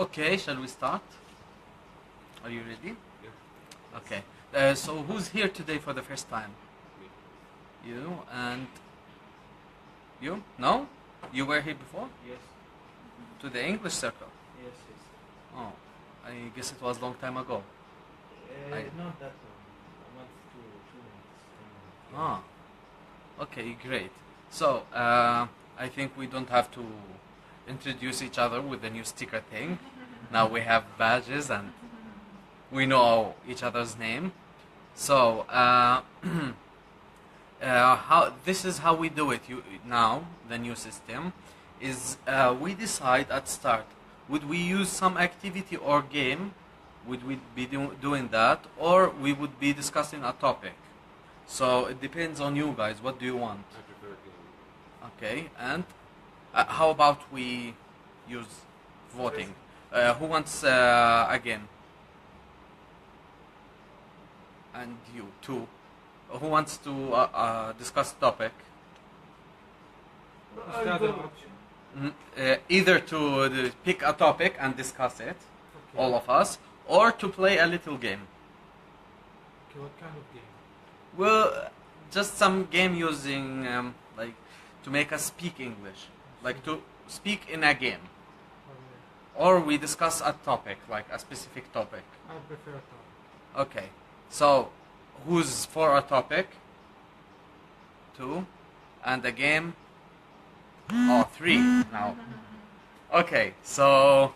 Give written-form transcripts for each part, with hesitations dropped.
Okay, shall we start? Are you ready? Yeah. Okay. So who's here today for the first time? Me. You and you? No? You were here before? Yes. To the English circle? Yes, yes. Oh, I guess it was a long time ago. Not that long. A month to 2 months. Ah, okay, great. So, I think we don't have to introduce each other with the new sticker thing. Now we have badges and we know each other's name. So, this is how we do it now, the new system, is we decide at start, would we use some activity or game, would we be doing that, or we would be discussing a topic. So it depends on you guys, what do you want? I prefer game. Okay, and how about we use voting? Who wants a game? And you too. Who wants to discuss topic? Either to pick a topic and discuss it, all of us, or to play a little game. Okay, what kind of game? Well, just some game using like to make us speak English, like to speak in a game, or we discuss a topic, like a specific topic. I prefer topic. Okay, so who's for a topic? 2, and a game? Oh, 3 now. Okay, so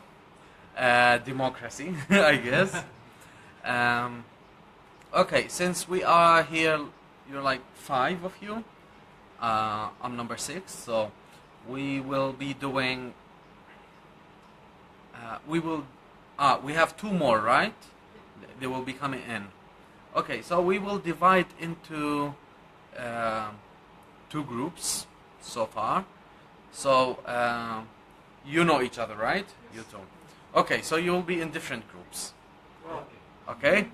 democracy, I guess. Okay, since we are here, you're like 5 of you. I'm number 6, so we will be doing. We have 2 more, right? They will be coming in. Okay, so we will divide into 2 groups so far. So you know each other, right? You two. Okay, so you will be in different groups. Okay.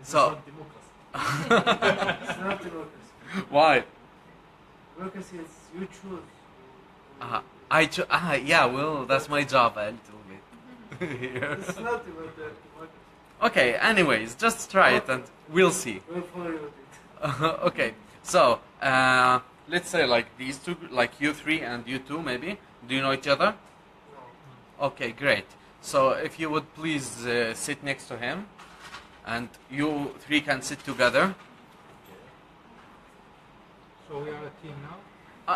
So. It's not democracy. Why? Democracy is you choose. Yeah. Well, that's my job a little bit. Here. It's not about that democracy. Okay. Anyways, just try it and we'll see. We'll follow you with it. Okay. So let's say like these 2, like you 3 and you 2, maybe. Do you know each other? No. Okay, great. So if you would please sit next to him, and you 3 can sit together. So we are a team now?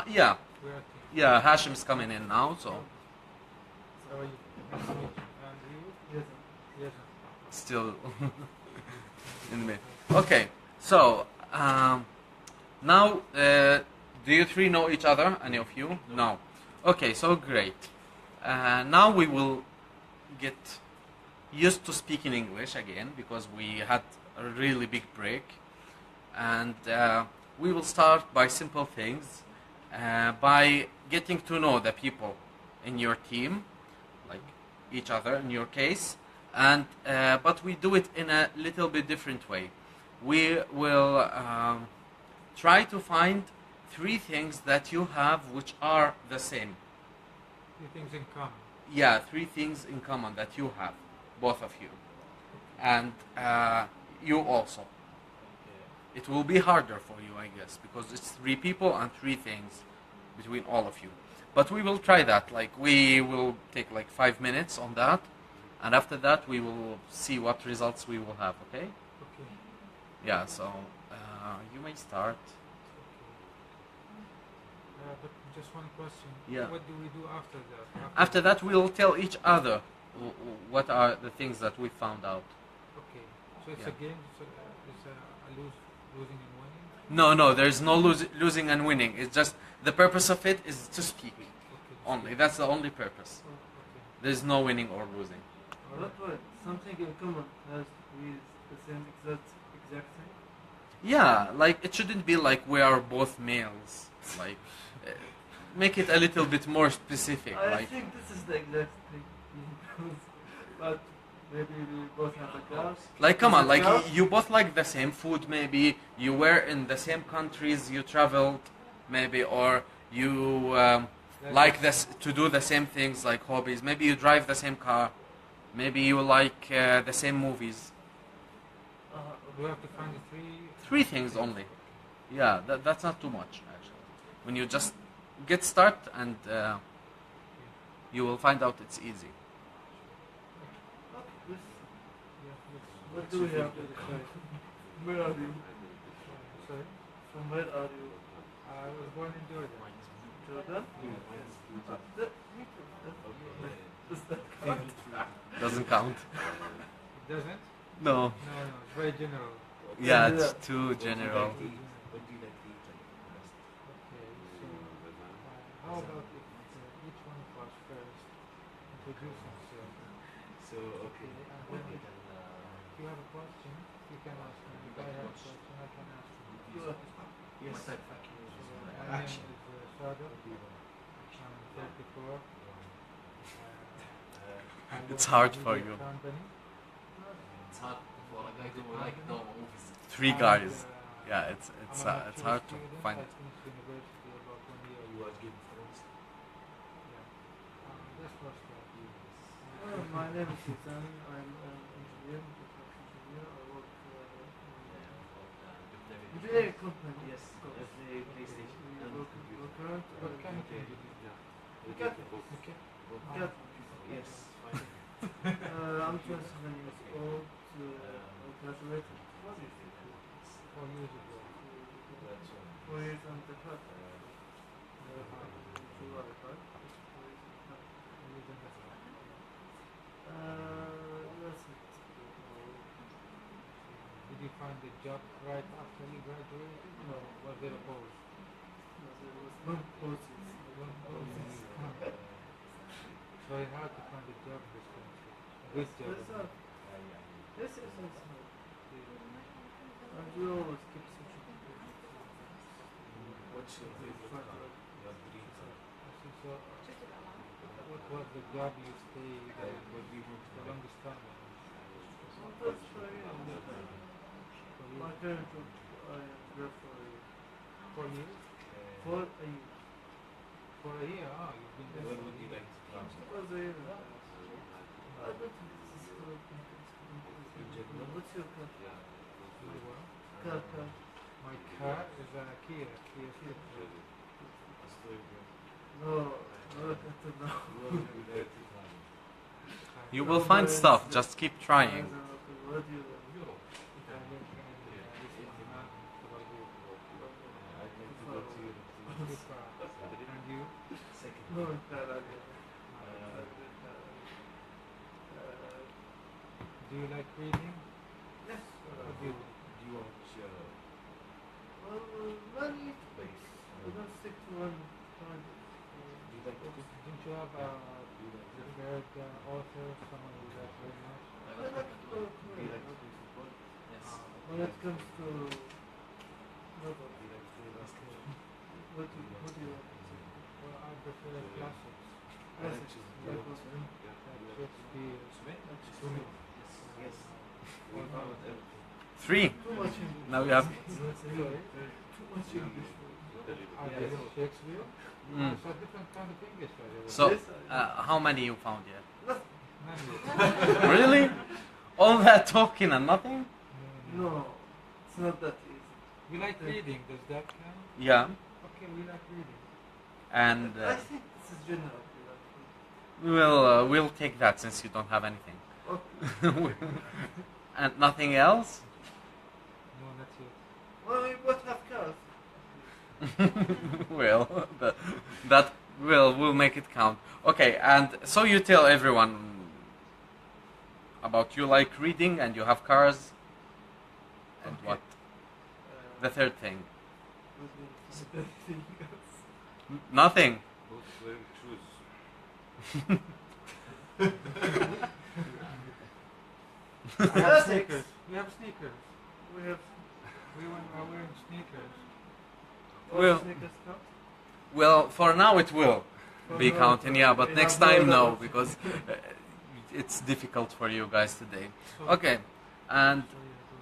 Yeah, We are a team. yeah. Hashim is coming in now, so How are you? Nice to meet you. And you? Yes. Yes. still in the middle. Okay, so now do you 3 know each other? Any of you? No. Okay, so great. Now we will get used to speaking English again because we had a really big break, and we will start by simple things, by getting to know the people in your team, like each other in your case, and but we do it in a little bit different way. We will try to find 3 things that you have which are the same. 3 things in common. Yeah, 3 things in common that you have, both of you, and you also. It will be harder for you, I guess, because it's 3 people and 3 things between all of you. But we will try that. Like we will take like 5 minutes on that, and after that we will see what results we will have. Okay? Okay. Yeah. So you may start. But just one question. Yeah. What do we do after that? After that, we will tell each other what are the things that we found out. Okay. So it's Yeah. a game. It's a losing and winning. No, there's no losing and winning. It's just the purpose of it is to speak Okay. only. That's the only purpose. Okay. There's no winning or losing. Not right. Something in common has with the same exact thing. Yeah, like it shouldn't be like we are both males. Like make it a little bit more specific. I Like think this is the exact thing. But maybe we both have a car. like come on, Is it like car? you both like the same food. Maybe you were in the same countries. You traveled, maybe, or you like this, to do the same things like hobbies. Maybe you drive the same car. Maybe you like the same movies. We have to find the three. Three things only. Yeah, that's not too much actually. When you just get started and you will find out it's easy. What do we have? Where are you? Sorry? From where are you? I was born in Jordan. Jordan? Does that count? Doesn't count. It doesn't? No. No, it's very general. Yeah, it's too general. Okay, so how about if each one of us first introduce himself? So, okay. And then if you have a question, you can ask me. If I have a question, I can ask you. Yes, So my name is Shada. I'm 34. I It's work hard in a for media you. company. It's hard for a guy to like normal movies. Three And, guys. Yeah, it's I'm a it's mature hard to student. find. I finished university about 1 year You ago. watch Game of Thrones? Yeah. That's what's that. My name is Ethan. I'm an engineer, construction engineer. I work in engineering company. Yes, Of course. the PlayStation. We and work computer. What kind of thing Okay. did you do? Cat. Okay. Cat. Yes, fine. I'm 27 years old. I graduated 4 years ago. 4 years ago. 4 years and a half. July, right? 4 years and a half. That's it. Did you find a job right after you graduated? No. Was there a pause? No, there was no pauses. It's very hard to find a job in this country. Good job. Yes, sir. Yes, yes, yes. And you always keep searching. What's your favorite car? Your dream car? So, what was the job you stayed there for the longest time? That's for you. My current job, I am there for 4 years? a year. For a year? Oh, you've been there Where for would a you year. like to travel? Was a year. I don't think this is correct. What's your car? Really well. Car. My car is a Kia Sportage. No, not until now. You will find stuff. Just keep trying. What do you And you? Second. No, car. Do you like reading? Yes. What do you do? Do you watch Well, many. base? We don't stick to one kind. Do you like cooking? Didn't you have a preferred author, someone you like very much? I like to go Do you like to play football? Yes. When it comes to novel, Do you like to play basketball? what do you like? Well, I prefer classics. Classics. Like what? Like Shakespeare, Swimming? Yes. We found everything. 3. Too much English. Now you have. Sorry? Too much English. I guess Shakespeare. Mm. It's a different kind of English, by the way. So, how many you found yet? None yet. Really? All that talking and nothing? No, it's not that easy. We like reading, does that count? Yeah. Okay, we like reading. And I think this is general. we'll take that since you don't have anything. Okay. And nothing else? No, not yet. Well, we both have cars. Well, that will make it count. Okay, and so you tell everyone about you like reading and you have cars. And Okay. what? The third thing? What is the third thing else? Nothing. Both wearing shoes. I have sneakers. We have sneakers. We have We are wearing sneakers. all Well- sneakers count? Well, for now it will be For now, counting, yeah, but we next have more time no, than- because it's difficult for you guys today. So, Okay, and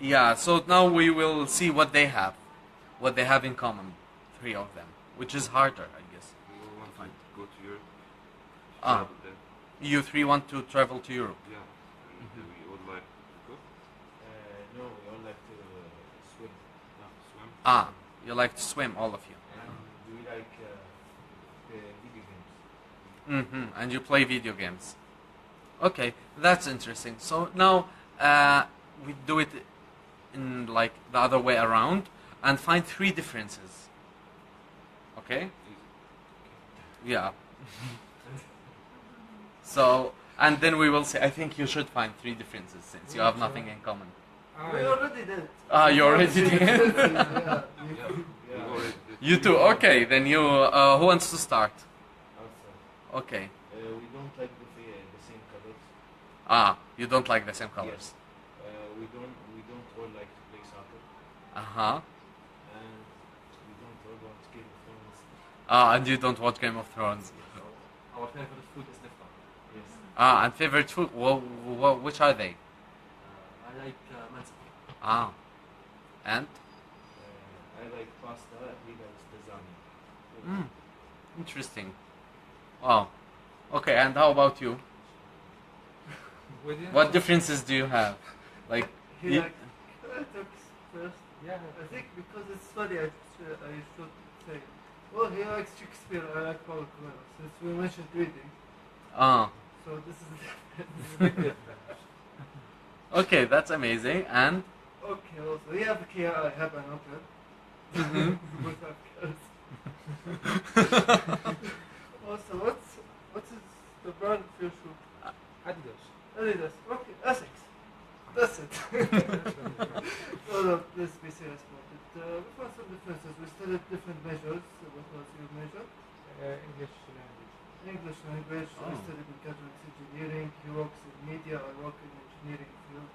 yeah, so now we will see what they have in common, 3 of them, which is harder, I guess. We will want Fine. to go to Ah. travel there. You three want to travel to Europe. Yeah, and we would like to go No, we all like to swim. swim. Ah, you like to swim, all of you. And we like the video games. And you play video games. Okay, that's interesting. So now we do it in like the other way around and find three differences. Okay? Yeah. So, and then we will say, I think you should find three differences since you have nothing in common. We already did. Ah, you already did? Yeah. We already did. You too. Okay, then you, who wants to start? Also, Okay. we don't like the same colors. Ah, you don't like the same colors. Yes. We don't all like to play soccer, Uh-huh. and we don't all watch Game of Thrones. Ah, and you don't watch Game of Thrones. Our favorite food is different. Yes. Ah, and favorite food, which are they? I like manza. Ah. And? I like pasta. He likes lasagna. Interesting. Wow. Okay, and how about you? We didn't What differences do you have? Like, He you- like talks first. Yeah. I think because it's funny, I should say. Well, he likes Shakespeare. I like Paulo Coelho. Since we mentioned reading, ah. so this is this is a big difference. Okay, that's amazing. And? Okay. Also, we have a Kia. I have an Opel. Both have cars. Also, what is the brand of your shoe? Adidas. Adidas. Okay, Essex. That's it. No, let's be serious about it. We found some differences. We studied different measures. What was your major? English language. English language. I Oh. studied mechanics engineering. He works in media. I work in engineering field.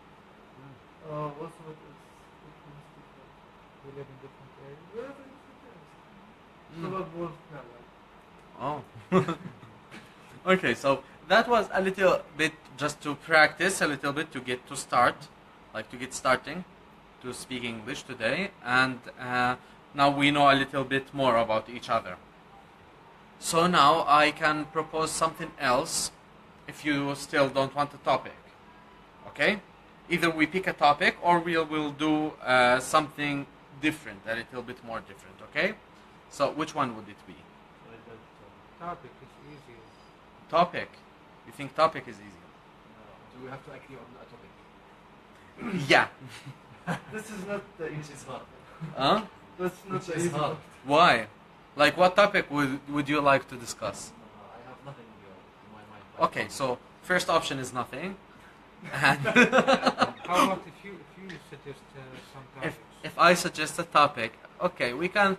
Also, what else? We live in different areas. We have different areas. So what was now? Oh. Okay, so that was a little bit just to practice, a little bit to get to start, like to get starting to speak English today. And now we know a little bit more about each other. So now I can propose something else if you still don't want a topic. Okay? Either we pick a topic or we'll do something different, a little bit more different. Okay? So which one would it be? I like that. Topic is easier. Topic. You think topic is easier? Do we have to agree on a topic? Yeah. This is not the Which easy is hard. Huh? That's not Which the is easy hard. Why? Like what topic would you like to discuss? I have nothing in my mind. Okay, so first option is nothing. And How about if you suggest some topics? if I suggest a topic, okay, we can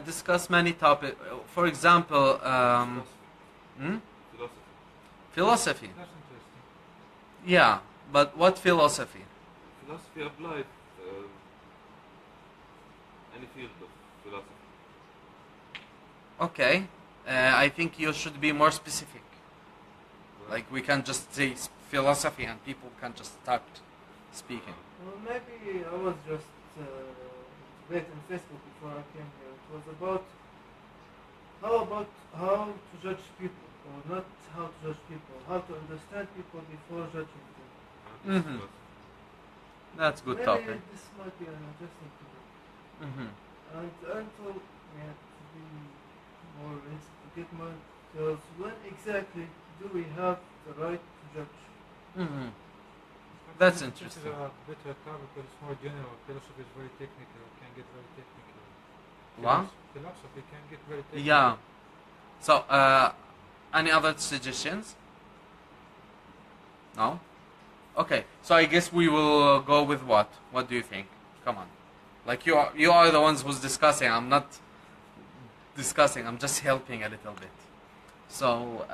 discuss many topics. For example, Philosophy. philosophy. That's interesting. Yeah, but what philosophy? Philosophy applied any field of philosophy. Okay, I think you should be more specific. Like we can just say philosophy and people can just start speaking. Well, maybe I was just debating Facebook before I came here. It was about how to judge people, or not how to judge people, how to understand people before judging them. Mhm. That's good Maybe topic. this might be an interesting topic. Hmm. And to be more to get more details, when exactly do we have the right to judge? Hmm. That's This interesting. is a better topic because it's more general. Philosophy is very technical. It can get very technical. What? Philosophy can get very technical. Yeah. So, any other suggestions? No? Okay, so I guess we will go with what? What do you think? Come on. Like you are the ones who's discussing. I'm not discussing. I'm just helping a little bit. So,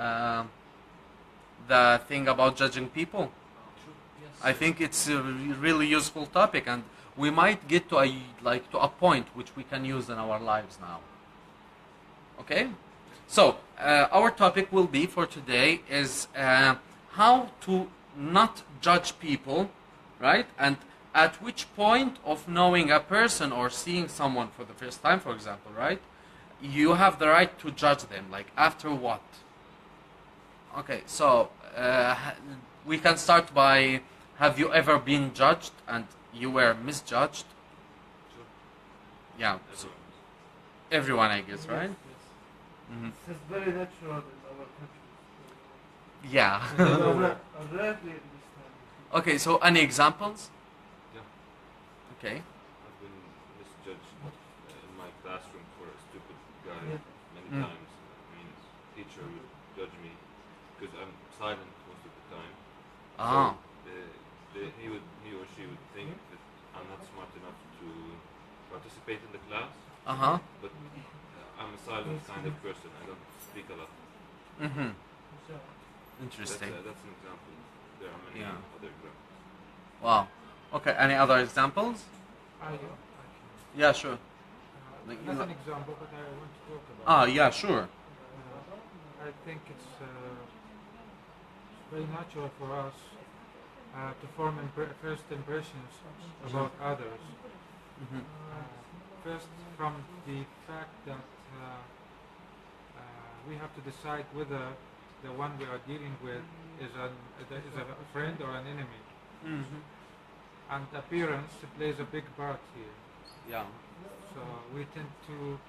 the thing about judging people, Yes. I think it's a really useful topic, and we might get to a point which we can use in our lives now. Okay, so our topic will be for today is how to not judge people, right? And at which point of knowing a person or seeing someone for the first time, for example, right? You have the right to judge them. Like after what? Okay, so we can start by, have you ever been judged and you were misjudged? Sure. Yeah, so Everyone. everyone, I guess, right? Mhm. This is very natural in our country. Yeah. Rarely in this time. Okay, so any examples? Yeah. Okay. I've been misjudged in my classroom for a stupid guy Yeah. many Mm. times. I mean, teacher would judge me because I'm silent most of the time. Ah. So he or she would think that I'm not smart enough to participate in the class, Uh-huh. but I'm a silent kind of person. I don't speak a lot. Mm-hmm. So, Interesting. That's an example. There are many Yeah. other examples. Wow. Okay, any other examples? I Yeah, sure. Like, not an example, but I want to talk about. Ah, yeah, sure. I think it's very natural for us to form first impressions about others. Mm-hmm. First, from the fact that we have to decide whether the one we are dealing with is a friend or an enemy. Mm-hmm. And appearance plays a big part here. Yeah. So we tend to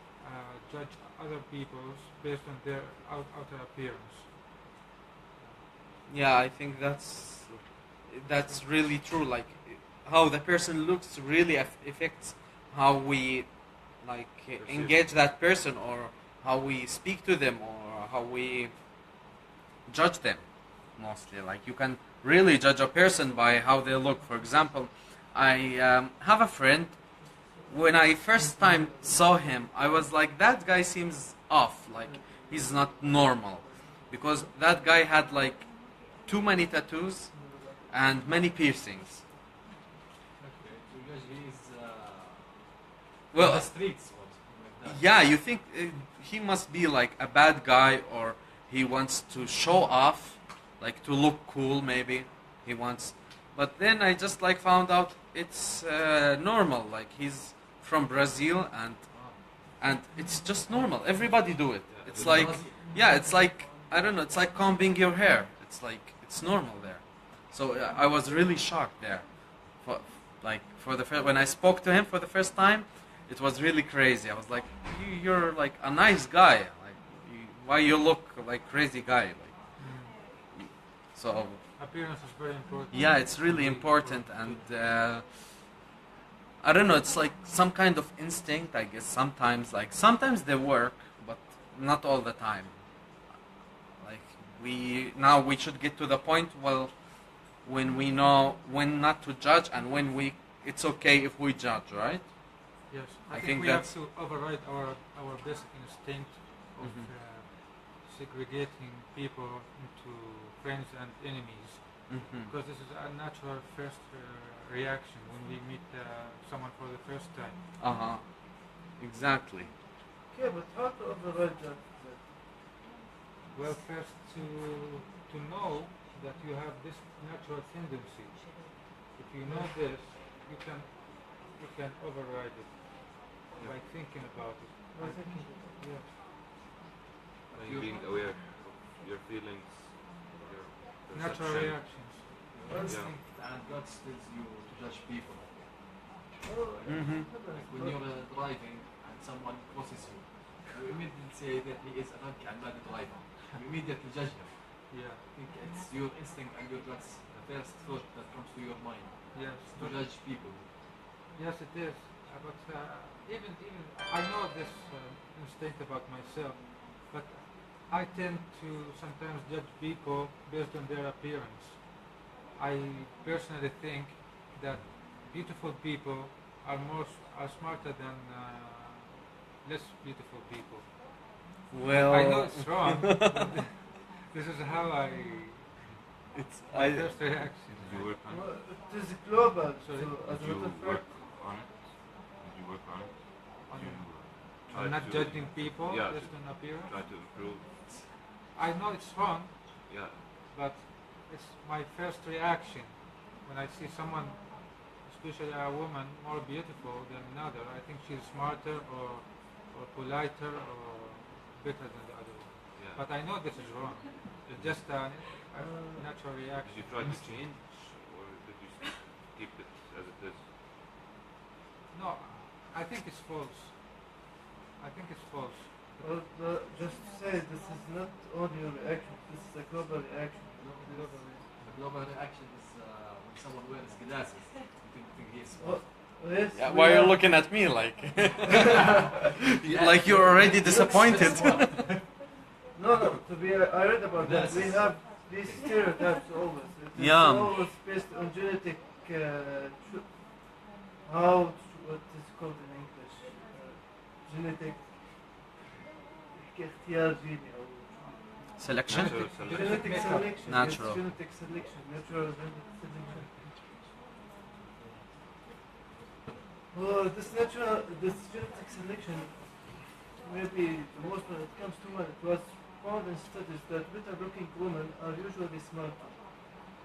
judge other people based on their outer appearance. Yeah, I think that's really true. Like, how the person looks really affects how we engage that person, or how we speak to them, or how we judge them. Mostly, like, you can really judge a person by how they look. For example, I have a friend. When I first time saw him, I was like, that guy seems off. Like, he's not normal, because that guy had like too many tattoos and many piercings. Because he is Well, on the streets or something like that. yeah, you think he must be like a bad guy, or he wants to show off, like to look cool maybe. He wants, but then I just like found out it's normal. Like, he's from Brazil, and it's just normal. Everybody do it. Yeah, It's it's like, Brazil. yeah, it's like, I don't know. It's like combing your hair. It's like, it's normal there. So I was really shocked there. For the first, when I spoke to him for the first time, it was really crazy. I was like, you're like a nice guy. Like, why you look like crazy guy? Like, so Appearance is very important. yeah, it's really important, and I don't know. It's like some kind of instinct, I guess. Sometimes they work, but not all the time. Like, we should get to the point, well, when we know when not to judge, and when it's okay if we judge, right? Yes, I I think think we that's- have to override our basic instinct of Mhm. segregating people into friends and enemies, Mm-hmm. because this is a natural first reaction when we meet someone for the first time. Uh huh. Exactly. okay, but how to override that? Well, first to know that you have this natural tendency. If you know this, you can override it by thinking about it. By thinking. Yes. By being aware of your feelings, your Natural perception. reactions. Your instinct and God tells you to judge people. Oh, Mhm. Like when you're driving and someone crosses you, you immediately say that he is a drunk and bad driver. You immediately judge him. Yeah. I think it's your instinct and your guts, the first thought that comes to your mind, Yes. to judge people. Yes, it is. But even I know this instinct about myself, but I tend to sometimes judge people based on their appearance. I personally think that beautiful people are smarter than less beautiful people. Well, I know it's wrong. But this is how it's my first reaction. Did you work on it? well, it is global. Sorry? So as Did a you matter of work fact, on it? Did you work on it? On- You I'm try not to- judging people Yeah, based on appearance. try to improve. I know it's wrong, Yeah. but it's my first reaction when I see someone, especially a woman, more beautiful than another. I think she's smarter or politer or better than the other one. Yeah. But I know this is wrong. It's just a natural Did reaction. you try to change, or did you keep it as it is? No, I think it's false. I think it's false. Well, just to say, this is not only your reaction, this is a global reaction. The global reaction is when someone wears glasses. You think he is Well, smart. yes, Yeah, we why are you have- looking at me like like you're already disappointed? No, to be, I read about that. We have these stereotypes always. It is Yeah. always based on genetic, what is called in English? Genetic اختيار جيني أو Selection. Natural selection. genetic selection. Natural. Yes, genetic selection. Natural genetic selection. Well, this genetic selection, maybe the most when it comes to men, it was found in studies that better-looking women are usually smarter.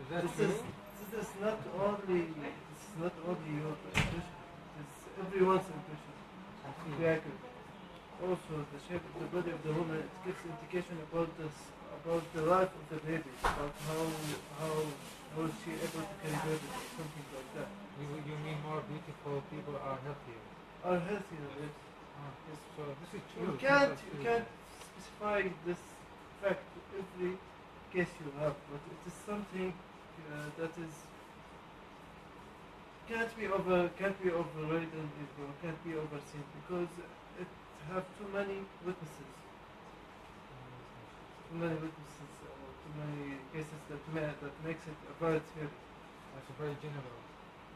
Is that This true? is not only your impression. It's everyone's impression. Be accurate. Also, the shape of the body of the woman, it gives indication about the life of the baby, about how is she able to carry babies or something like that. You mean more beautiful people are healthier? Are healthier, yes. Yes, so this is true. You can't specify this fact to every case you have, but it is something that is can't be overridden or can't be overseen because it have too many witnesses. Too many witnesses or too many cases that makes it a valid theory. That's very general.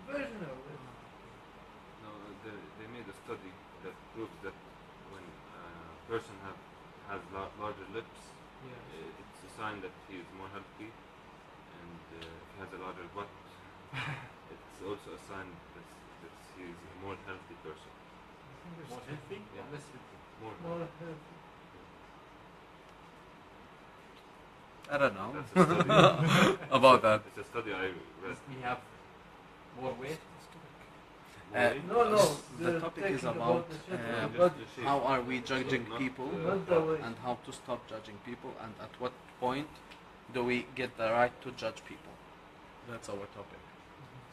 Very general. Yes. No, they made a study that proves that when a person has larger lips, Yeah. it's a sign that he is more healthy, and if he has a larger butt, it's also a sign that he is a more healthy person. More healthy? Yeah. Less healthy. More healthy. I don't know That's a study. about that. It's a study I read. Does he have more weight? No. The they're topic is talking about the shape uh, of the body. how are we judging Not, people Not the way. and how to stop judging people and at what point do we get the right to judge people. That's our topic.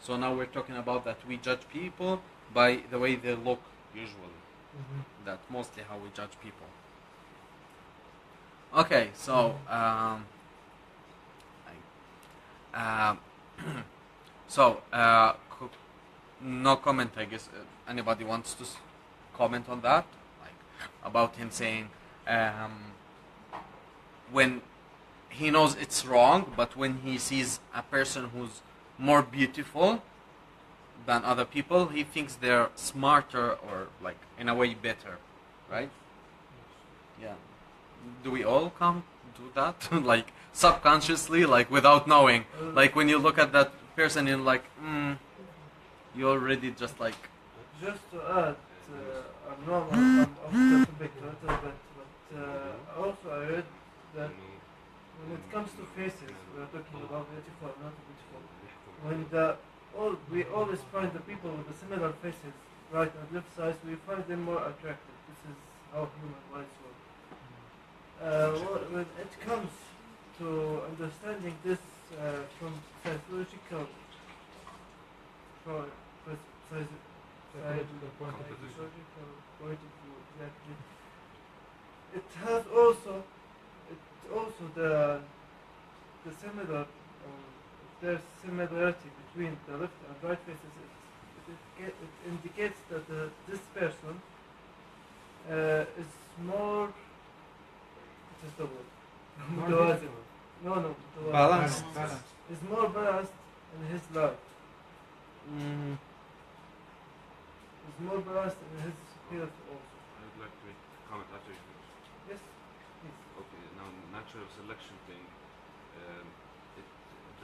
So now we're talking about that we judge people by the way they look usually. That's mostly how we judge people. Okay, so no comment. I guess anybody wants to comment on that, like about him saying when he knows it's wrong, but when he sees a person who's more beautiful than other people, he thinks they're smarter or like in a way better, right? Yeah. Do we all come do that? Like subconsciously, like without knowing? Like when you look at that person and like, you already just like, Just to add, I'm off the topic a little bit, but also I read that when it comes to faces, we're talking about beautiful or not beautiful. When we always find the people with the similar faces, right and left sides, we find them more attractive. This is how human rights work. When it comes to understanding this from psychological Psychological point of view. psychological point of view, exactly. It has also the similar, or there's similarity between the left and right faces. It indicates that this person is more. What is the word? More متوازن. beautiful. No, متوازن. Balanced. Balance. Is more balanced in his life. Is more balanced in his health also. I would like to make a comment after you finish. Yes, please. Okay, now natural selection thing, it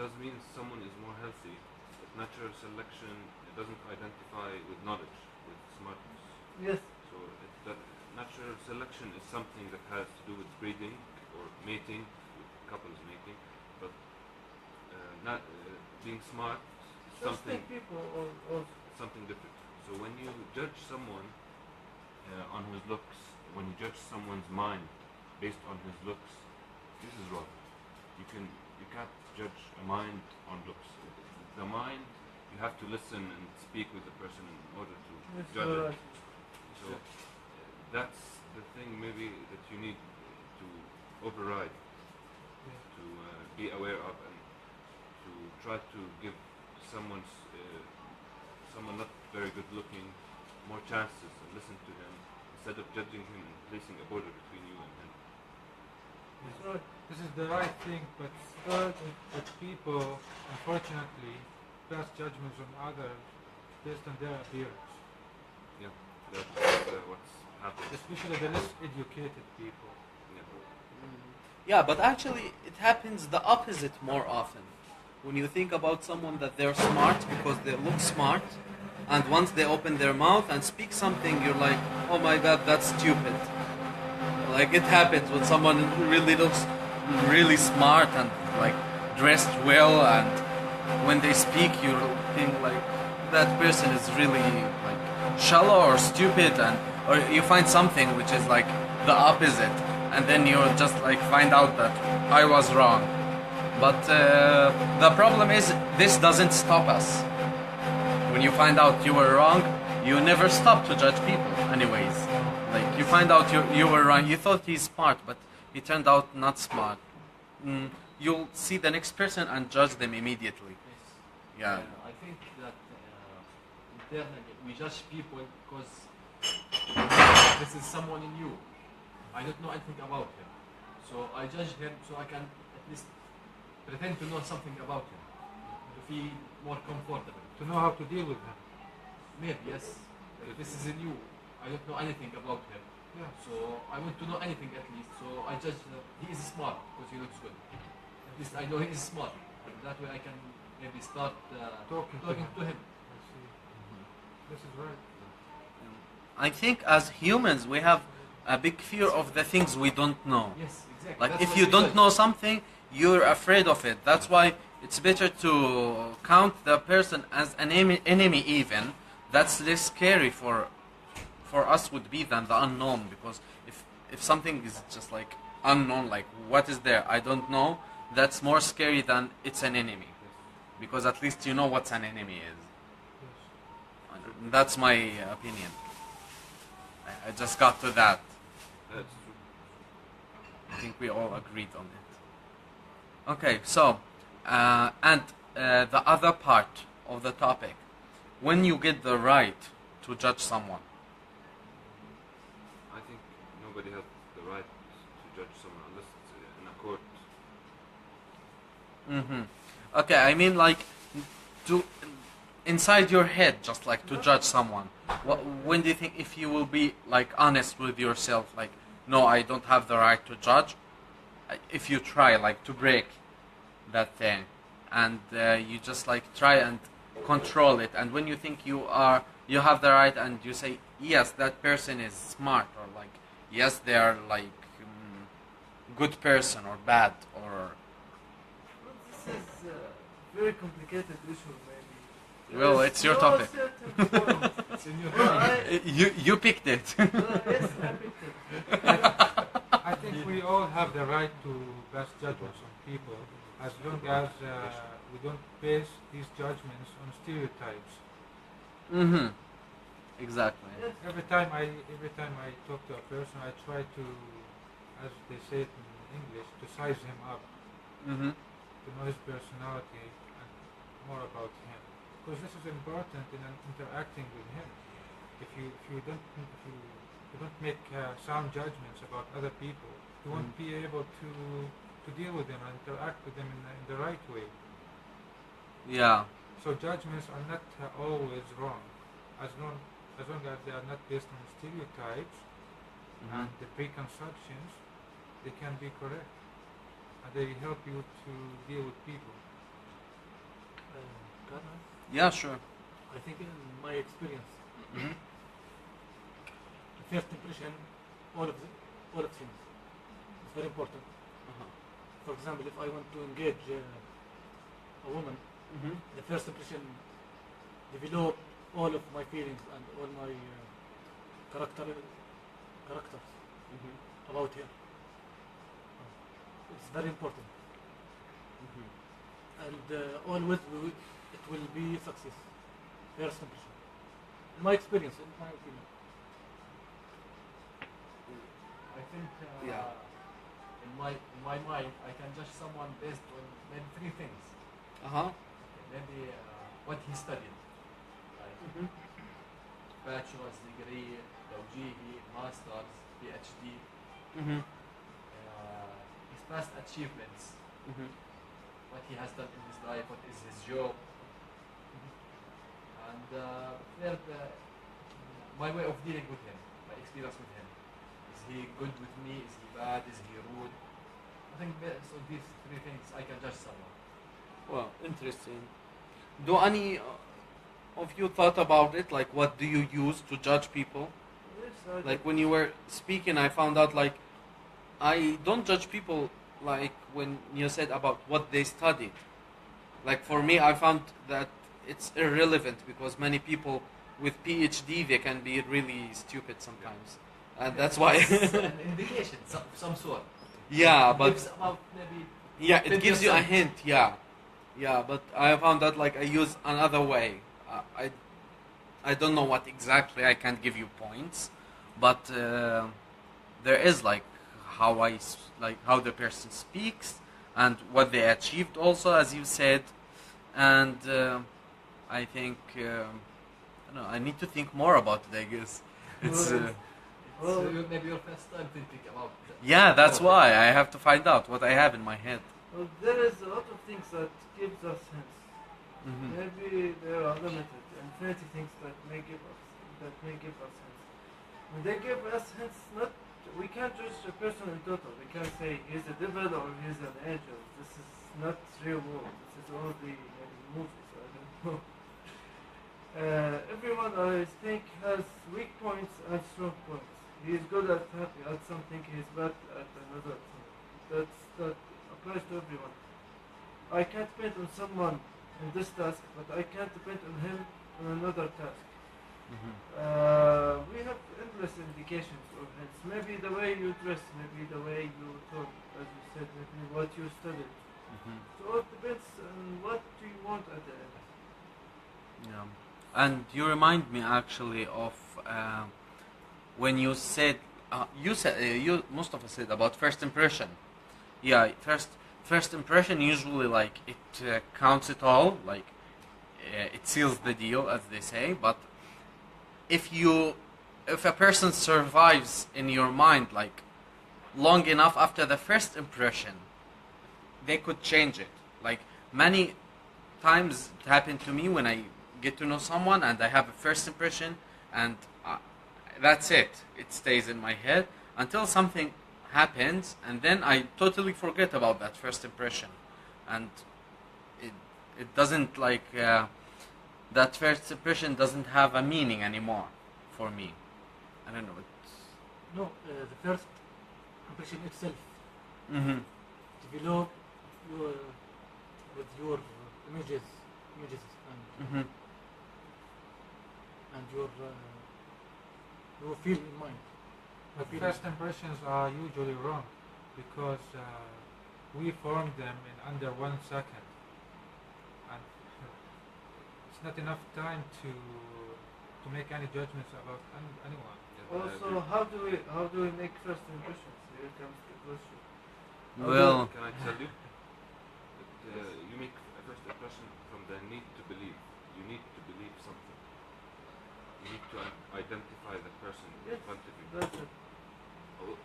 does mean someone is more healthy, but natural selection it doesn't identify with knowledge, with smartness. Yes. So natural selection is something that has to do with breeding or mating, with couples mating, but not being smart is something People also. something different. So when you judge someone on his looks, when you judge someone's mind based on his looks, this is wrong. you can't judge a mind on looks. The mind, you have to listen and speak with the person in order to Yes, judge you're it. right. So that's the thing maybe that you need to override, to be aware of, and to try to give someone not very good looking more chances and listen to him instead of judging him and placing a border between you and him. That's right. This is the right thing, but people, unfortunately, pass judgments on others based on their appearance, Yeah, that's what's happening. especially the less educated people. Yeah. Yeah, but actually it happens the opposite more often. When you think about someone that they're smart because they look smart, and once they open their mouth and speak something, you're like, oh my god, that's stupid. Like it happens when someone really looks really smart and like dressed well, and when they speak, you think like that person is really like shallow or stupid, and or you find something which is like the opposite, and then you just like find out that I was wrong. But the problem is this doesn't stop us. When you find out you were wrong, you never stop to judge people anyways. Like you find out you were wrong, you thought he's smart, but he turned out not smart. You'll see the next person and judge them immediately. Yes. Yeah. I think that internally we judge people because this is someone in you. I don't know anything about him, so I judge him so I can at least pretend to know something about him, to feel more comfortable. To know how to deal with them. Maybe yes, if this is in you. I don't know anything about him, Yeah. so I want to know anything at least. So I judge that he is smart because he looks good. At least I know he is smart. And that way I can maybe start Talking to him. I see. This is right. I think as humans we have a big fear of the things we don't know. Yes, exactly. Like That's if what you we don't judge. know something, you're afraid of it. That's why it's better to count the person as an enemy even. That's less scary for us would be than the unknown, because if something is just like unknown, like what is there, I don't know, that's more scary than it's an enemy, because at least you know what an enemy is. Yes. That's my opinion. I just got to that. That's true. I think we all agreed on it. Okay, so the other part of the topic, when you get the right to judge someone. I think nobody has the right to judge someone unless it's in a court. Okay, I mean like to inside your head, just like to judge someone. When do you think, if you will be like honest with yourself, like no, I don't have the right to judge. If you try like to break that thing, and you just like try and control it, and when you think you have the right, and you say yes, that person is smart, or like yes, they are like good person or bad, or Well, this is a very complicated issue, maybe. Well, There's it's your no topic. certain point. It's in your Well, mind. you picked it. yes, I picked it. I think we all have the right to pass judgments on people, as long as we don't base these judgments on stereotypes. Exactly. Yes. Every time I talk to a person, I try to, as they say it in English, to size him up, to know his personality and more about him. Because this is important in interacting with him. If you don't make sound judgments about other people, you won't be able to deal with them and interact with them in the right way. Yeah. So judgments are not always wrong, as long as they are not based on stereotypes and the preconceptions. They can be correct, and they help you to deal with people. Can Yeah, sure. I think in my experience, Mhm. the first impression, all of things, is very important. For example, if I want to engage a woman, the first impression develop all of my feelings and all my characters about her. It's very important. and always it will be success. First impression. In my experience, in my opinion. I think in my mind, I can judge someone based on maybe three things. Maybe what he studied, like bachelor's degree, توجيهي, master's, PhD, his past achievements, what he has done in his life, what is his job, and third, my way of dealing with him, my experience with him. Is he good with me? Is he bad? Is he rude? I think based on these three things, I can judge someone. Well, interesting. Do any of you thought about it? Like, what do you use to judge people? Yes, I do. Like, when you were speaking, I found out, like, I don't judge people, like, when you said about what they studied. Like, for me, I found that it's irrelevant because many people with PhD, they can be really stupid sometimes. And that's why... It's an indication, some sort. Yeah, but... Gives about maybe Yeah, it gives you a 50%. hint, yeah. Yeah, but I found that, like, I use another way. I don't know what exactly, I can't give you points, but there is, like, how the person speaks and what they achieved also, as you said, and I think I don't know, I need to think more about it, I guess. It's Well, maybe your first time thinking about that. yeah, that's why I have to find out what I have in my head. well, there is a lot of things that gives us hints. Maybe there are limited, infinity things that may give us hints. When they give us hints, we can't judge a person in total. We can't say he's a devil or he's an angel. This is not real world. This is only maybe movies. I don't know. Everyone, I think, has weak points and strong points. He is good at something. He is bad at another thing. That applies to everyone. I can't depend on someone in this task, but I can't depend on him on another task. We have endless indications of hints. Maybe the way you dress, maybe the way you talk, as you said, maybe what you studied. So it depends on what do you want at the end. Yeah, and you remind me actually of when you said you most of us said about first impression. Yeah, first impression usually, like, it counts it all, like it seals the deal, as they say. But if a person survives in your mind, like, long enough after the first impression, they could change it. Like, many times it happened to me when I get to know someone and I have a first impression, and that's it. It stays in my head until something happens, and then I totally forget about that first impression, and it doesn't, like, that first impression doesn't have a meaning anymore for me. I don't know. No, the first impression itself Mm-hmm. develop with your images Mm-hmm. and your feel in mind. But first impressions are usually wrong because we form them in under 1 second, and it's not enough time to make any judgments about anyone. Also, how do we make first impressions? Here comes the question. Well, Can I tell you? That, you make a first impression from the need to believe. You need to believe something. You need to identify the person in Yes, front of you. that's it.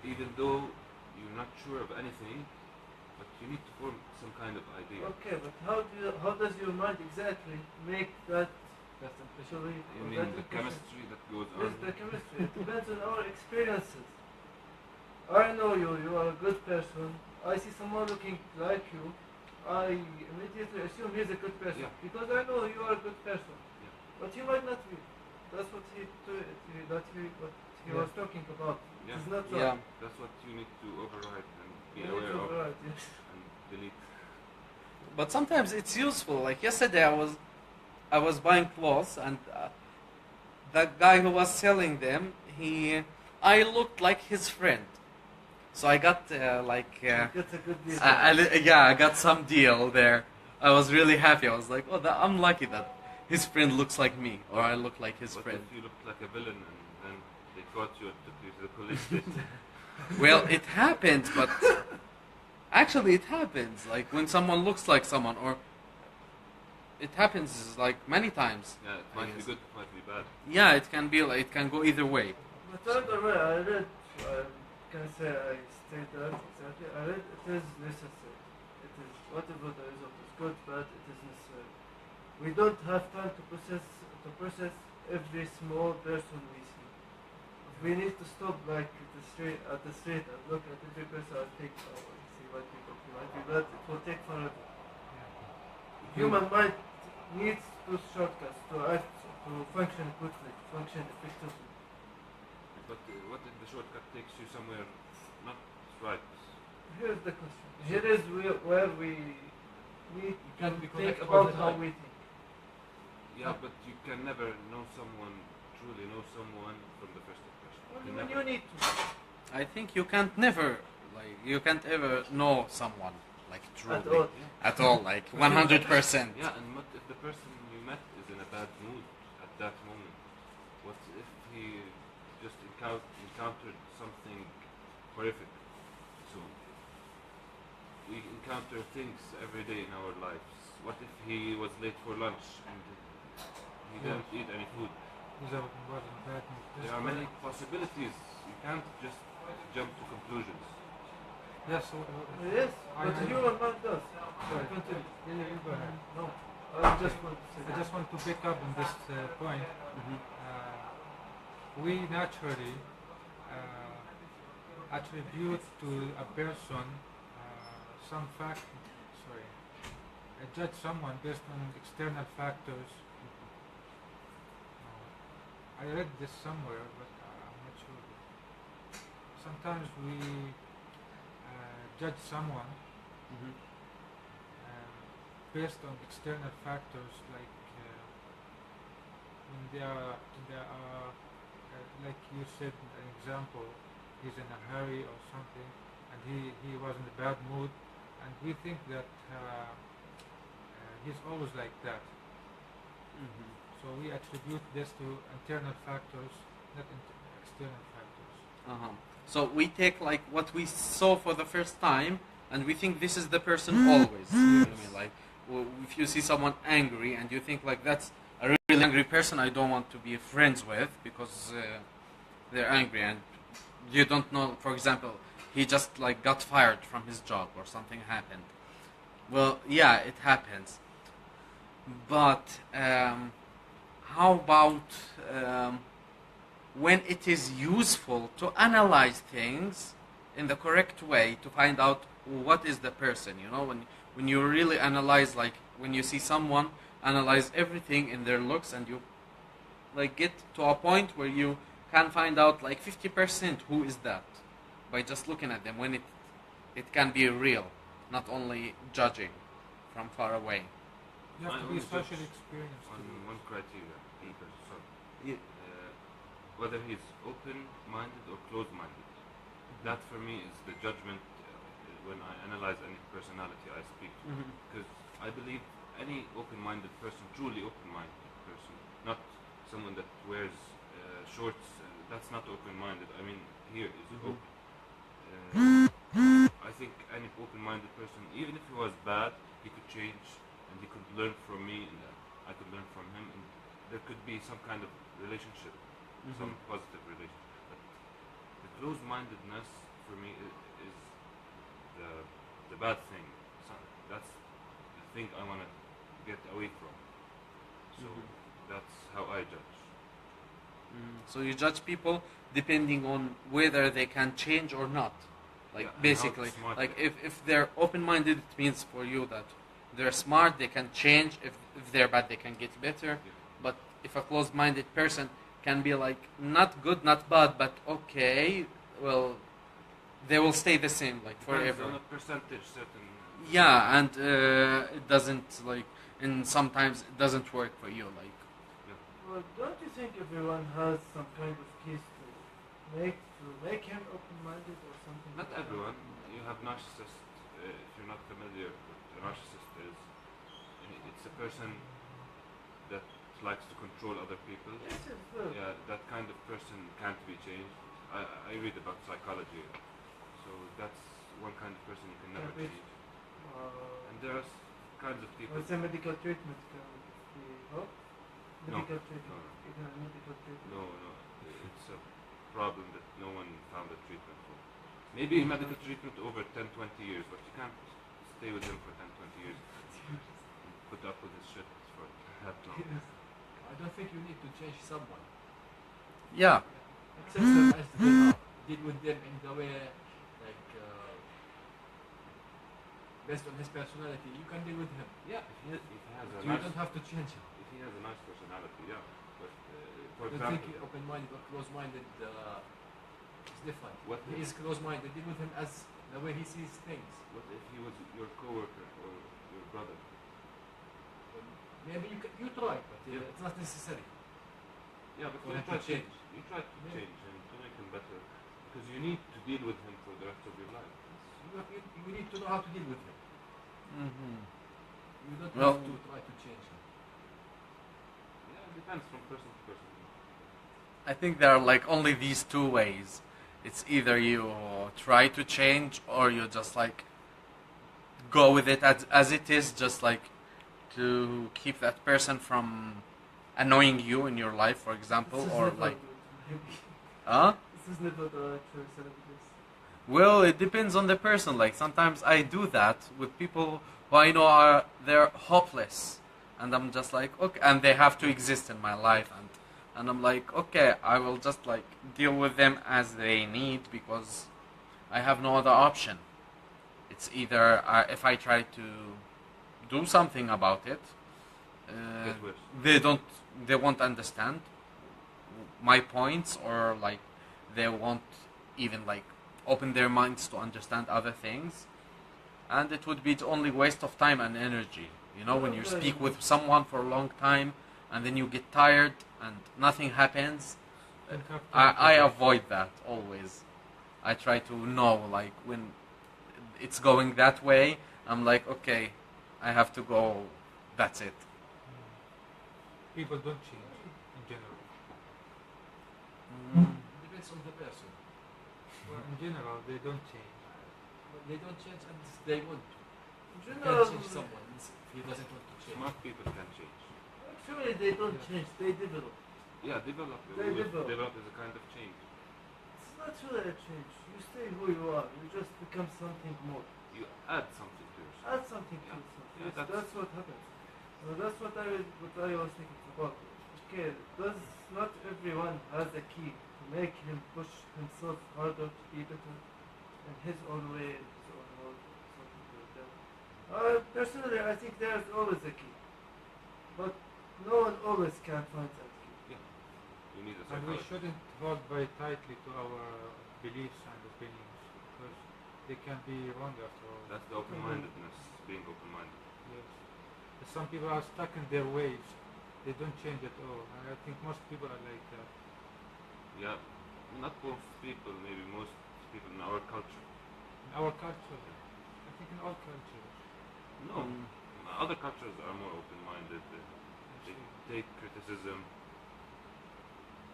Even though you're not sure of anything, but you need to form some kind of idea. Okay, but how does your mind exactly make that First impression. belief? You or mean that the impression? chemistry that goes Yes, on? the chemistry. It depends on our experiences. I know you are a good person. I see someone looking like you. I immediately assume he's a good person Yeah. because I know you are a good person. Yeah. But he might not be. That's what he Yeah. was talking about. Yeah. It's not yeah. right. That's what you need to override and be You need aware to of override, yes. and delete. But sometimes it's useful. Like yesterday, I was buying clothes, and the guy who was selling them, I looked like his friend. So I got That's a good deal. I got some deal there. I was really happy. I was like, oh, I'm lucky that his friend looks like me, or I look like his What friend. if you looked like a villain and then they caught you and took you to the police station? Well, it happens, but actually it happens. Like when someone looks like someone, or it happens like many times. Yeah, it I might be guess. good, it might be bad. Yeah, it can be like, it can go either way. But either way, I read, can I say I state that exactly? I read it is necessary. It is whatever the result is good, bad, it is necessary. We don't have time to process every small person we see. We need to stop like at the street and look at every person and think, oh, see what people do, might be bad. It will take forever. Human mind needs those shortcuts to act, to function quickly, to function effectively. But what if the shortcut takes you somewhere not right? Here's the question. Here is where we need You can to be think correct all about the how time. we think. Yeah, but you can never know someone, truly know someone from the first impression. Only You when never. you need to. I think you can't ever know someone like truly all. at all, like 100%. Yeah, and what if the person you met is in a bad mood at that moment? What if he just encountered something horrific? So we encounter things every day in our lives. What if he was late for lunch and he didn't eat any food? was in bad mood. There are many possibilities. You can't just jump to conclusions. Yes, Yes, I but the know. human mind does. Sorry. Continue. you go ahead. No, I just want to say I just want to pick up on this point. We naturally attribute to a person some fact. Sorry, judge someone based on external factors. I read this somewhere, but I'm not sure. Sometimes we judge someone based on external factors, like when they are like you said, an example, he's in a hurry or something, and he was in a bad mood, and we think that he's always like that. So we attribute this to internal factors, not external factors. So we take like what we saw for the first time, and we think this is the person always. You know what I mean? Like if you see someone angry and you think like that's a really angry person, I don't want to be friends with because they're angry, and you don't know. For example, he just like got fired from his job or something happened. Well, yeah, it happens. But how about when it is useful to analyze things in the correct way to find out what is the person? You know, when you really analyze, like when you see someone, analyze everything in their looks, and you like get to a point where you can find out like 50% who is that by just looking at them, when it can be real, not only judging from far away. You have I to be only judge socially experienced. On one criteria, in person. Yeah. Whether he's open-minded or closed-minded. That for me is the judgment when I analyze any personality I speak to. Because I believe any open-minded person, truly open-minded person, not someone that wears shorts, that's not open-minded. I mean, here is open. I think any open-minded person, even if he was bad, he could change and he could learn from me, and I could learn from him, and there could be some kind of relationship, some positive relationship. But the closed-mindedness for me is the bad thing. That's the thing I want to get away from. So that's how I judge. So you judge people depending on whether they can change or not. Like Yeah, and basically, how smart like they are. if they're open-minded, it means for you that they're smart, they can change. If they're bad, they can get better. But if a closed-minded person can be like not good, not bad, but okay, well, they will stay the same like Depends forever. on a percentage, certain. Yeah, and it doesn't like, and sometimes it doesn't work for you. Like Well, don't you think everyone has some kind of keys to make to make him open-minded or something? Not like that? everyone. You have narcissists. If you're not familiar with what a narcissist is, it's a person that likes to control other people. Yes, yes, sure. Yeah, that kind of person can't be changed. I read about psychology, so that's one kind of person you can never Can't be- change. And there are kinds of people. What's a medical treatment can be help? No. Medical treatment. No. Even a medical treatment. No, it's a problem that no one found a treatment for. Maybe medical treatment over 10, 20 years, but you can't stay with him for 10, 20 years and put up with his shit for that long. I don't think you need to change someone. Yeah. Accept them as they are. Deal with them in the way, like, based on his personality, you can deal with him. Yeah, if he has a So you nice, don't have to change him. if he has a nice personality, yeah. But for I don't think example, open-minded or close-minded is different. What He is close-minded. Deal with him as the way he sees things. what if he was your coworker or your brother? Maybe you try, but Yeah. it's not necessary. Yeah, but For you him to try to change. you try to Yeah. change him to make him better because you need to deal with him for the rest of your life. You need to know how to deal with him. Mm-hmm. You don't Well- have to try to change him. Yeah, it depends from person to person. I think there are like only these two ways. It's either you try to change or you just like go with it as it is, just like to keep that person from annoying you in your life, for example, This is or never like, good. huh? This is never the right choice, I guess. Well, it depends on the person. Like sometimes I do that with people who I know they're hopeless, and I'm just like, okay, and they have to exist in my life, and I'm like, okay, I will just like deal with them as they need because I have no other option. It's either if I try to do something about it, Get worse. they won't understand my points, or like they won't even like open their minds to understand other things, and it would be the only waste of time and energy. You know, when you speak with someone for a long time and then you get tired and nothing happens, Don't have time I for that. avoid that always. I try to know like when it's going that way, I'm like, okay, I have to go. That's it. People don't change in general. Depends on the person. Well, in general, they don't change. But they don't change unless they want to. In You general, can't change someone if he doesn't want to change. Smart people can change. actually they don't Yeah. change, they develop. Yeah, develop. They develop. Develop is a kind of change. It's not really a change. You stay who you are, you just become something more. You add something to yourself. Add something to Yeah. yourself. Yeah, Yes, that's- that's what happens. That's what I was thinking about. Okay, does not everyone has a key to make him push himself harder to be better in his own way, in his own world, something like that. Personally, I think there's always a key, but no one always can find that key. You need a And we psychologist. shouldn't hold very tightly to our beliefs and opinions because they can be wrong after all. That's the open-mindedness, being open-minded. Yes. But some people are stuck in their ways. They don't change at all. And I think most people are like that. Yeah, not most people, maybe most people in our culture. In our culture, I think in all cultures. No, other cultures are more open-minded. They take criticism.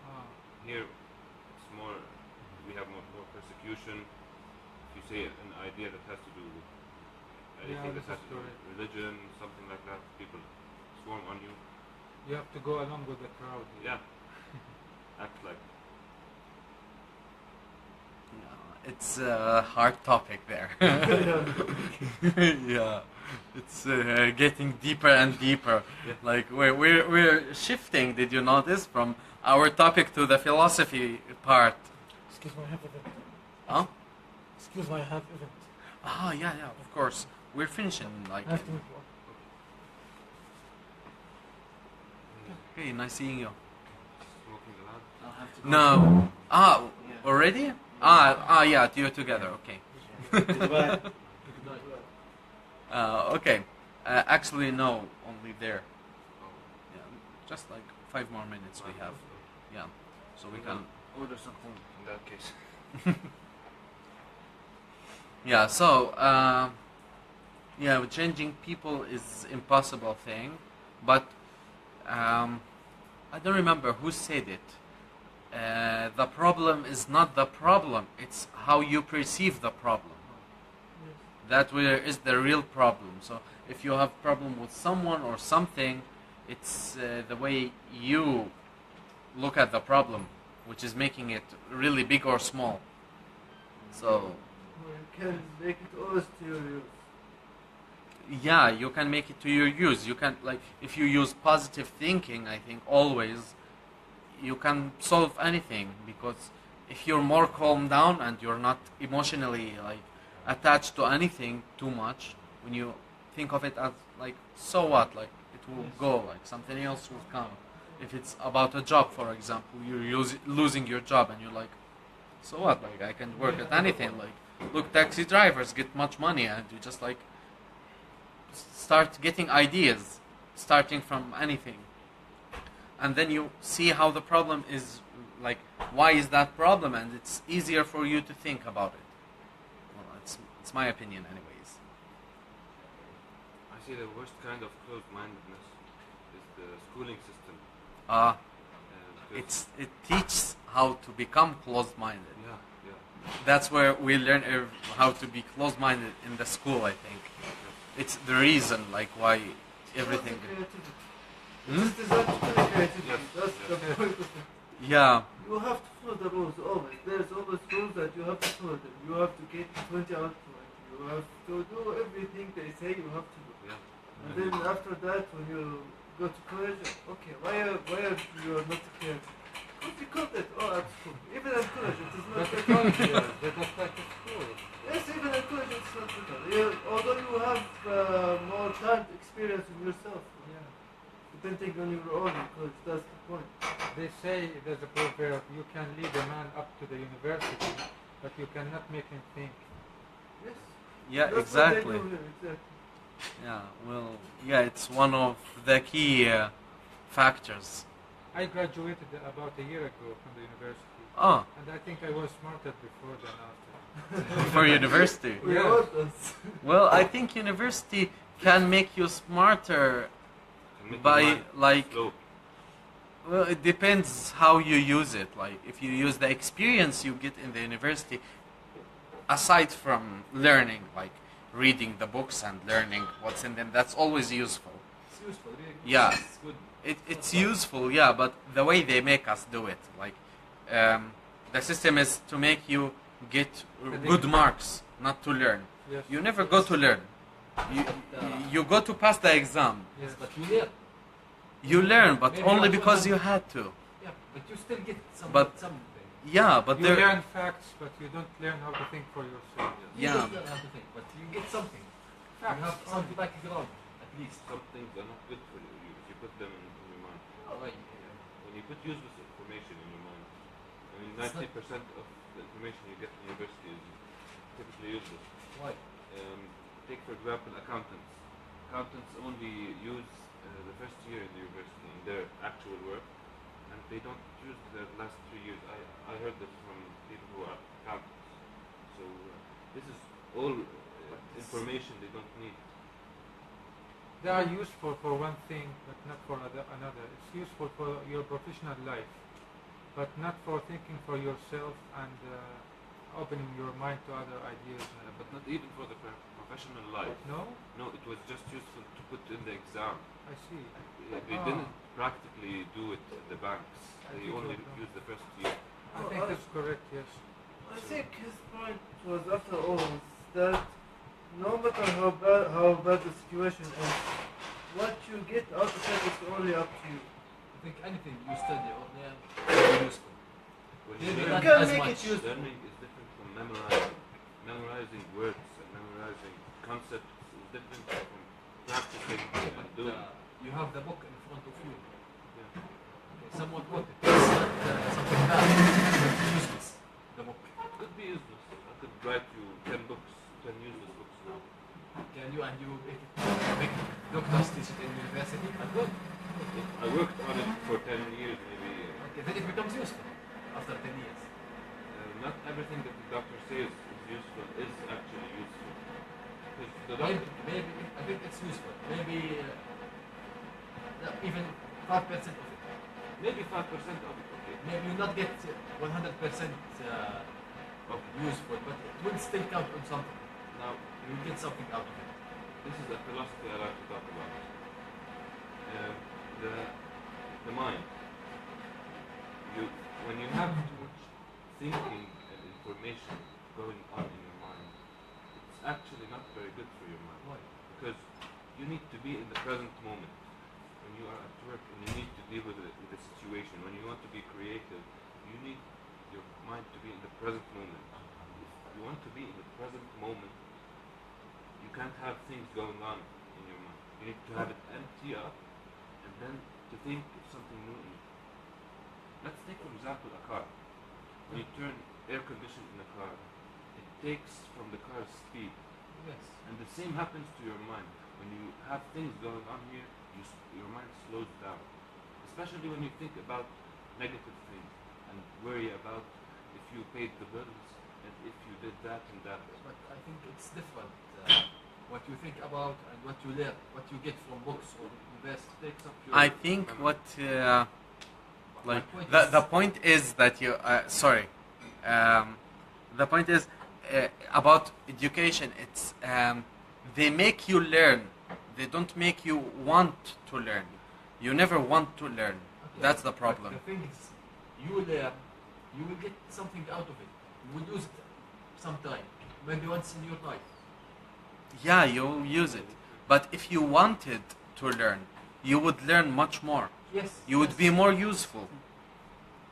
Ah, Here, it's more. We have more persecution. If you say an idea that has to do with anything this that has is to do with correct. religion, something like that, people swarm on you. you have to go along with the crowd. Yeah, act like. It's a hard topic there. Yeah, it's getting deeper and deeper. Yeah. Like we're shifting. Did you notice from our topic to the philosophy part? Excuse me, I have event. Huh? Excuse me, I have event. Ah, yeah, of course. We're finishing like. I have to meet one. Hey, nice seeing you. Smoking aloud. I'll have to go. No. Ah, Yeah. already? Yeah. You're together. Okay. Goodbye. Okay. Actually, no. Only there. Yeah. Just like 5 more minutes we have. Yeah. So we can. Order something. In that case. Yeah, so yeah, changing people is impossible thing, but I don't remember who said it. The problem is not the problem; it's how you perceive the problem. That where is the real problem. So if you have problem with someone or something, it's the way you look at the problem, which is making it really big or small. So You can make it always to your use. yeah, you can make it to your use. You can, like, if you use positive thinking, I think always you can solve anything, because if you're more calm down and you're not emotionally like attached to anything too much, when you think of it as like, so what, like it will go, like something else will come. If it's about a job, for example, you're losing your job and you're like, so what, like I can work at anything, like look, taxi drivers get much money, and you just like start getting ideas starting from anything, and then you see how the problem is, like why is that problem, and it's easier for you to think about it. Well, it's my opinion anyways. I see the worst kind of closed-mindedness is the schooling system. Because- It teaches how to become closed-minded. yeah, yeah. That's where we learn how to be closed-minded in the school, I think. It's the reason like why everything. It is designed to kill creativity. Yes, That's yes. the point of it. Yeah, You have to follow the rules always. There's always rules that you have to follow them. You have to get 20 out of 20. You have to do everything they say you have to do. Yeah. And then after that, when you go to college, okay, why are you not creative? Because you got it all at school. Even at college, it is not But the better. college, they just like the school. Yes, even at college, it's not better. Although you have more time to experience in yourself. Yeah. Depending on your own college, that's the point. They say there's a proverb, you can lead a man up to the university, but you cannot make him think. Yes. yeah, That's exactly. What they do here, exactly. Yeah, well, yeah, it's one of the key factors. I graduated about a year ago from the university, Oh, and I think I was smarter before than after. for university. We Yeah. all does. Well, I think university can make you smarter Can make by your mind like. slow. Well, it depends how you use it. Like, if you use the experience you get in the university, aside from learning, like reading the books and learning what's in them, that's always useful. It's useful, really. Yeah. It's good. It's useful, yeah, but the way they make us do it, like, the system is to make you get good marks, not to learn. Yes. You never go to learn. You go to pass the exam. Yes. But you learn. You learn, but Maybe only not because 100. you had to. Yeah, but you still get something. Yeah, but You there. learn facts, but you don't learn how to think for yourself. You Yeah. don't learn how to think, but you get something. You have some background, at least. Some things are not good for you if you put them in your mind. Right. When you put useless information in your mind, I mean, It's not- 90% of the information you get in university is typically useless. Why? Take, for example, accountants. Accountants only use the first year in the university in their actual work, and they don't use the last 3 years. I heard this from people who are accountants. So this is all information they don't need. They are useful for one thing, but not for another. It's useful for your professional life, but not for thinking for yourself and opening your mind to other ideas. But not even for the professional life. No? No, it was just useful to put in the exam. I see. They Ah. didn't practically do it at the banks. They only used the first year. I think that's correct, yes. I think his point was, after all, is that no matter how bad the situation is, what you get out of it is only up to you. I think anything you study or learn is useful. When You learn- can can as make much. it useful. learning is different from memorizing. Memorizing words and memorizing concepts is different from practicing and But doing. you have the book in front of you. Yeah. Okay, someone wrote it. It's not something bad. It's useless. The book. It could be useless. I could write you 10 books, 10 useless books now. Can you and you make doctor's thesis in university? And good. I worked on it for 10 years, maybe. Okay, then it becomes useful after 10 years. not everything that the doctor says is useful is actually useful. Because the Maybe, doctor, maybe I think it's useful. Maybe even 5% of it. maybe 5% of it, okay. Maybe you not get 100% useful, but it will still count on something. Now, You will get something out of it. this is a philosophy I like to talk about. The mind. When you have too much thinking and information going on in your mind, it's actually not very good for your mind. Why? Because you need to be in the present moment. When you are at work and you need to deal with the situation, when you want to be creative, you need your mind to be in the present moment. If you want to be in the present moment, you can't have things going on in your mind. You need to have it empty up and then to think of something new. Let's take, for example, a car. When you turn air conditioning in a car, it takes from the car's speed. Yes. And the same happens to your mind. When you have things going on here, your mind slows down. Especially when you think about negative things and worry about if you paid the bills and if you did that and that. But I think it's different. What you think about and what you learn, what you get from books or university. Takes up your I think memory. what like My point the is- point is that you the point is about education. It's they make you learn. They don't make you want to learn. You never want to learn. Okay. That's the But problem. the thing is, you learn, you will get something out of it. You will use it sometime, maybe once in your life. Yeah, you'll use it. But if you wanted to learn, you would learn much more. Yes. You would yes. be more useful.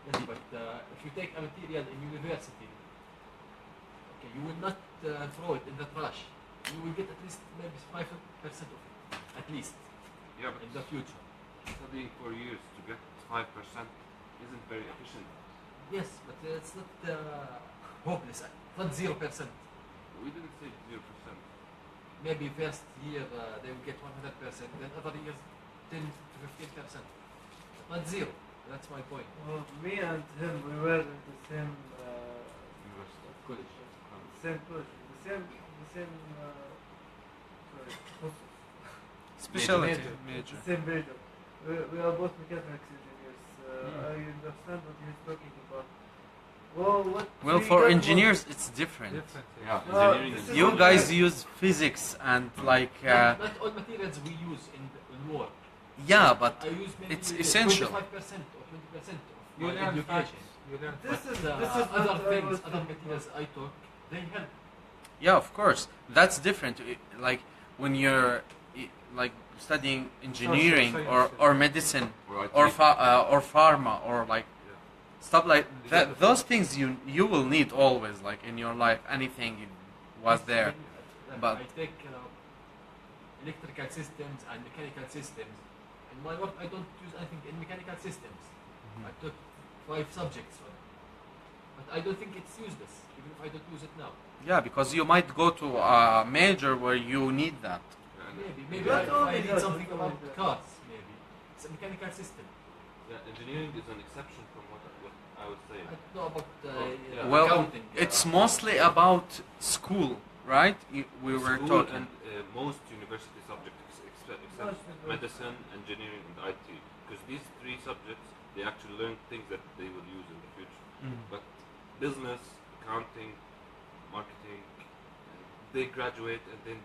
Yes, but if you take a material in university, okay, you will not throw it in the trash. You will get at least maybe 5% of it, at least, Yeah, but in the future. studying for years to get 5% isn't very efficient. Yes, but it's not hopeless. Not 0%. We didn't say 0%. Maybe first year they will get 100%, then other years 10 to 15%. But not 0. That's my point. Well, me and him, we were in the same University. College. same college, the same sorry, Specialty the major. same major. We are both mechanics engineers. I understand what he's talking about. Well, we for got engineers, it's different. Different. Yeah, Well, engineering this is is You what guys I- use physics and like Not all materials we use in work. yeah, but I use maybe it's essential. 25% or 20% of You my learn education. facts. You learn This facts. is But this is other what I things, was other thinking materials I took, they help. yeah, of course, that's different. Like when you're like studying engineering sciences. or medicine Or or pharma or like Yeah. stuff like that. Exactly. Those things you will need always, like in your life. Anything was there. But- I take electrical systems and mechanical systems. In my work, I don't use anything in mechanical systems. I took 5 subjects on it. But I don't think it's useless, even if I don't use it now. Yeah, because you might go to a major where you need that. Maybe Not I only need that, something not about only that. cars, maybe. It's a mechanical system. Yeah, engineering is an exception from what I was saying. I don't know about yeah. Well, accounting. it's mostly about school, right? We were School talking. and most university subjects except Most university. medicine, engineering, and IT. Because these 3 subjects, they actually learn things that they will use in the future. But business, accounting, marketing, they graduate and then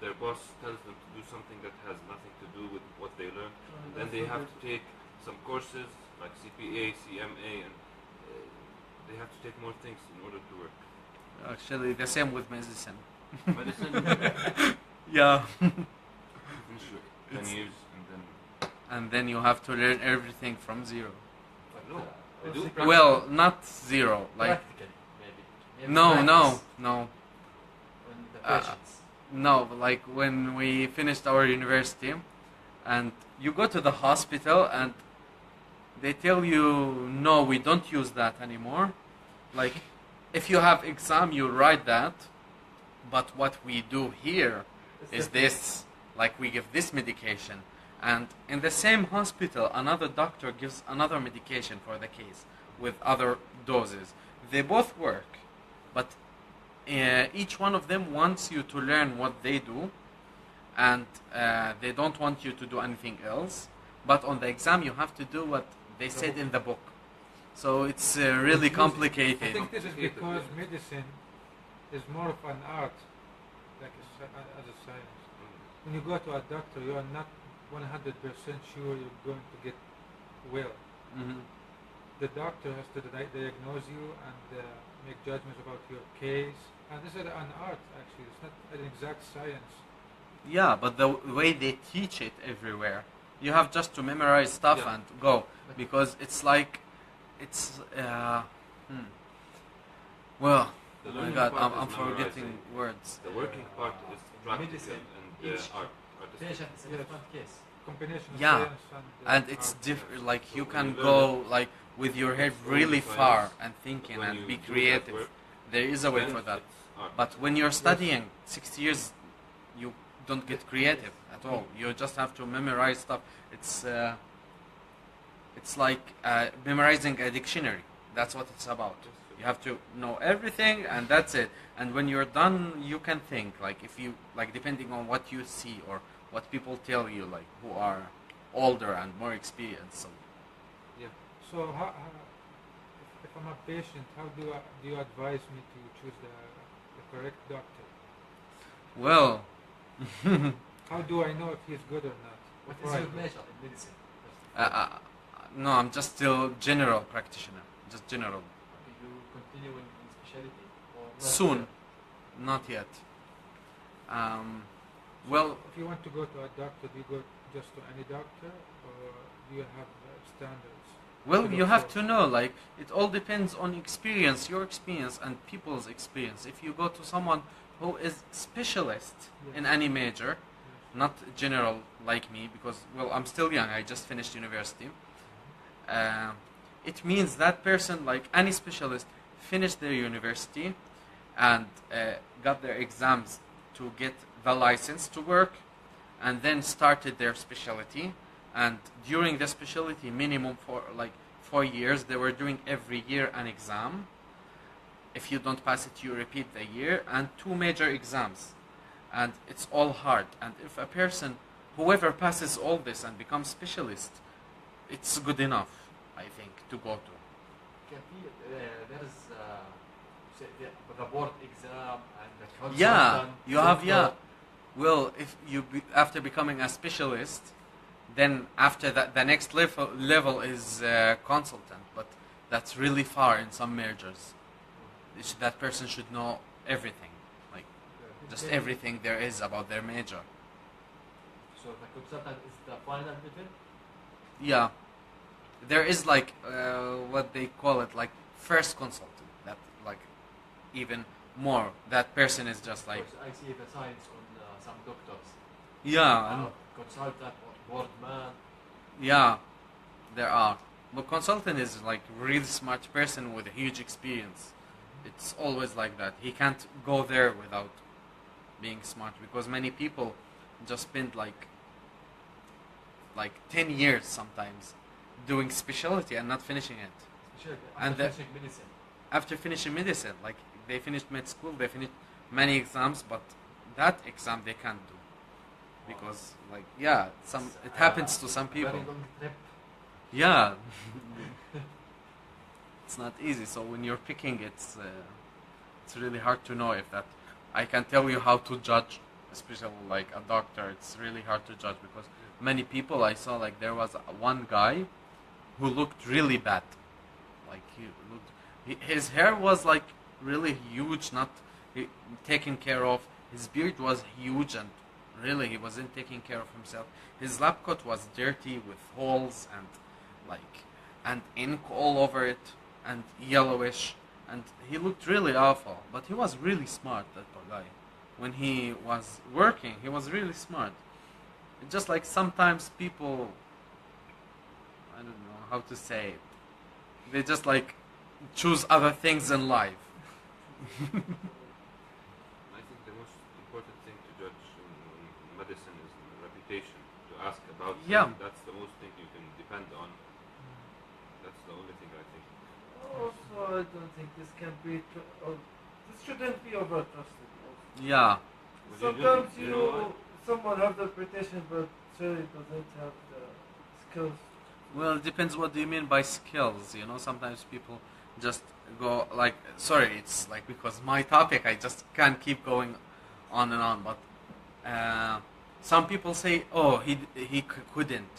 their boss tells them to do something that has nothing to do with what they learned. And then they have to take some courses like CPA, CMA, and they have to take more things in order to work. Actually, the same with medicine. Medicine, Yeah. finish your 10 years and then... And then you have to learn everything from zero. But, No, they do also- practice. Well, not zero. Like practically, maybe. Maybe no, practice no. on the Uh, patients. No, like when we finished our university and you go to the hospital and they tell you, no, we don't use that anymore. Like, if you have exam, you write that. But what we do here is this. Like, we give this medication. And in the same hospital, another doctor gives another medication for the case with other doses. they both work, but each one of them wants you to learn what they do, and they don't want you to do anything else. But on the exam, you have to do what they said in the book. So it's really I complicated. think this is because medicine is more of an art, like as a science. When you go to a doctor, you are not 100% sure you're going to get well. Mhm. The doctor has to diagnose you and make judgments about your case. And this is an art, actually. It's not an exact science. Yeah, but the way they teach it everywhere, you have just to memorize stuff Yeah. and go, because it's like, it's well, The oh my learning God, part I'm is forgetting memorizing. words. The working part is practical Medicine, and each artistic. patient is a Yes. different case. Combination of Yeah, science And and it's art. different. Like So you when can you learn go like with your head it's all really science, far and but thinking when and you be do that creative. work, There is a way then for that. it's art. But when you're studying 6 years, you don't get creative at all. You just have to memorize stuff. It's like memorizing a dictionary. That's what it's about. You have to know everything, and that's it. And when you're done, you can think. Like if you like, depending on what you see or what people tell you, like who are older and more experienced. So So if I'm a patient, how do you advise me to choose the correct doctor? well, How do I know if he's good or not? What Before is I your go? major in medicine? no, I'm just still general practitioner. Just general. Okay, you continue in specialty or not Soon. yet? Not yet. Well, If you want to go to a doctor, do you go just to any doctor, or do you have standards? Well, to you look have for? to know, like, it all depends on experience, your experience, and people's experience. If you go to someone who is specialist in any major, not general like me, because, well, I'm still young, I just finished university. It means that person, like any specialist, finished their university and got their exams to get the license to work, and then started their specialty. And during the specialty, minimum for like 4 years, they were doing every year an exam. If you don't pass it, you repeat the year, and 2 major exams. And it's all hard. And if a person, whoever passes all this and becomes specialist, it's good enough, I think, to go to. Can be, there is say the board exam and the consultant. Yeah, you have, yeah. doctor. Well, if you after becoming a specialist, then after that, the next level is consultant, but that's really far in some majors. That person should know everything, like just Okay. everything there is about their major. So the consultant is the final level. Yeah, there is like what they call it, like first consultant. That like even more. That person is just like, I see the signs on some doctors. yeah, and Consultant or board man. yeah, there are. But consultant is like really smart person with a huge experience. It's always like that. He can't go there without being smart, because many people just spend like 10 years sometimes doing specialty and not finishing it. Sure. And the- finishing medicine. After finishing medicine, like they finished med school, they finished many exams, but that exam they can't do. Because like, yeah, it happens to some people. Very long trip. Yeah. It's not easy. So when you're picking, it's really hard to know if that. I can tell you how to judge, especially like a doctor. It's really hard to judge, because many people I saw, like there was one guy who looked really bad. Like his hair was like really huge, not taken care of. His beard was huge, and really he wasn't taking care of himself. His lab coat was dirty with holes and ink all over it and yellowish, and he looked really awful. But he was really smart, that poor guy. When he was working, he was really smart. It's just like sometimes people, I don't know how to say it, they just like choose other things in life. I think the most important thing to judge in medicine is reputation. To ask about Yeah. them, that's the most thing you can depend on. That's the only thing I think. Also, also I don't think this can be, or this shouldn't be over trusted. Yeah. Well, Sometimes you know what? someone have the reputation, but surely doesn't have the skills. Well, it depends what do you mean by skills. You know, sometimes people just go like, sorry, it's like because my topic, I just can't keep going on and on. But some people say, oh, he couldn't,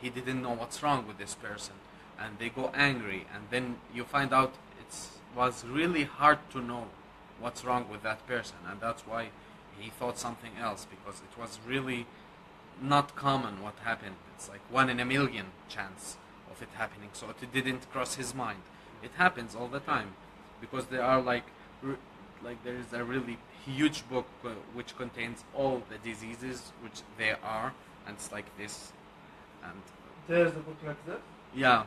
he didn't know what's wrong with this person, and they go angry, and then you find out it was really hard to know what's wrong with that person, and that's why he thought something else, because it was really not common what happened. It's like 1 in a million chance of it happening, so it didn't cross his mind. It happens all the time, because there are like there is a really huge book which contains all the diseases which there are, and it's like this, and There's a book like that. yeah,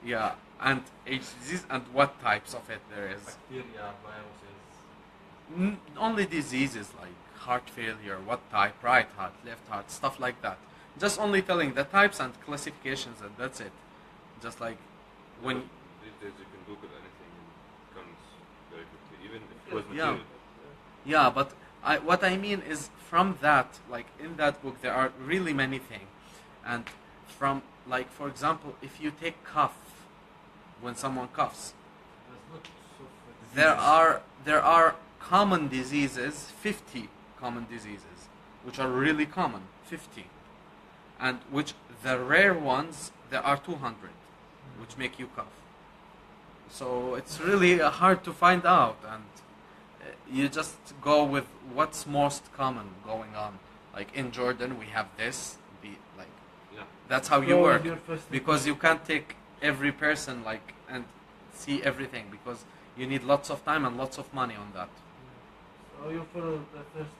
yeah, and each disease and what types of it there is. Bacteria, viruses. Only diseases like heart failure, what type, right heart, left heart, stuff like that. Just only telling the types and classifications, and that's it. Just like when These days you can Google anything and it comes very quickly, even if it was Yeah. material. yeah, but what I mean is from that, like in that book, there are really many things, and from like for example, if you take cough, when someone coughs, There's not so there are common diseases, 50 common diseases, which are really common, 50, and which the rare ones there are 200, which make you cough. So it's really hard to find out, and you just go with what's most common going on. Like in Jordan, we have this. Yeah. That's how you Go with work, your first because you can't take every person like and see everything, because you need lots of time and lots of money on that. So you follow the first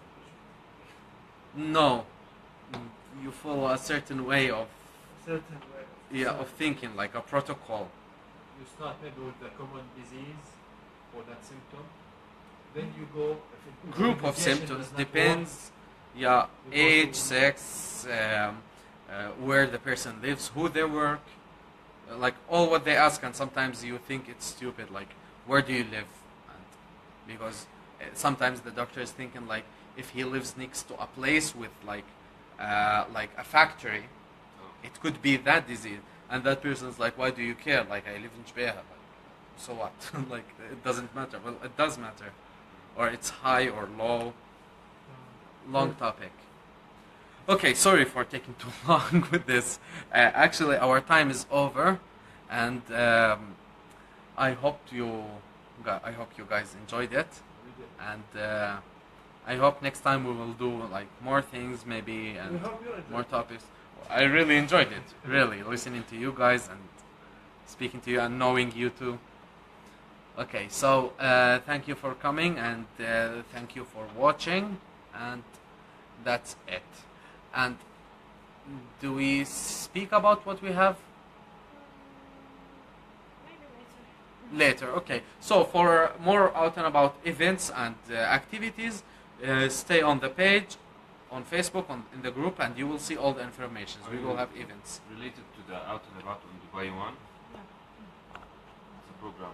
impression. No, you follow a certain way of Certain way. of thinking, like a protocol. You start maybe with the common disease or that symptom. Then you go. If it- Group of organization symptoms does not work, depends. Yeah, You go age, to- sex, where the person lives, who they work, like all what they ask, and sometimes you think it's stupid, like where do you live? And because sometimes the doctor is thinking like if he lives next to a place with like a factory, Oh. it could be that disease, and that person's like, why do you care? Like I live in Jbeha, like, so what? Like it doesn't matter. Well, it does matter, or it's high or low. Long topic. Okay, sorry for taking too long with this. Actually, our time is over, and I hope you guys enjoyed it, we did. and I hope next time we will do like more things, maybe, We and hope you enjoy more it. topics. I really enjoyed it, really listening to you guys and speaking to you and knowing you too. Okay, so thank you for coming, and thank you for watching, and that's it. And do we speak about what we have Maybe later. later? Okay, so for more out and about events and activities, stay on the page, on Facebook, in the group, and you will see all the information. We will have events. Related to the Out and About on Dubai one. Yeah. It's a program.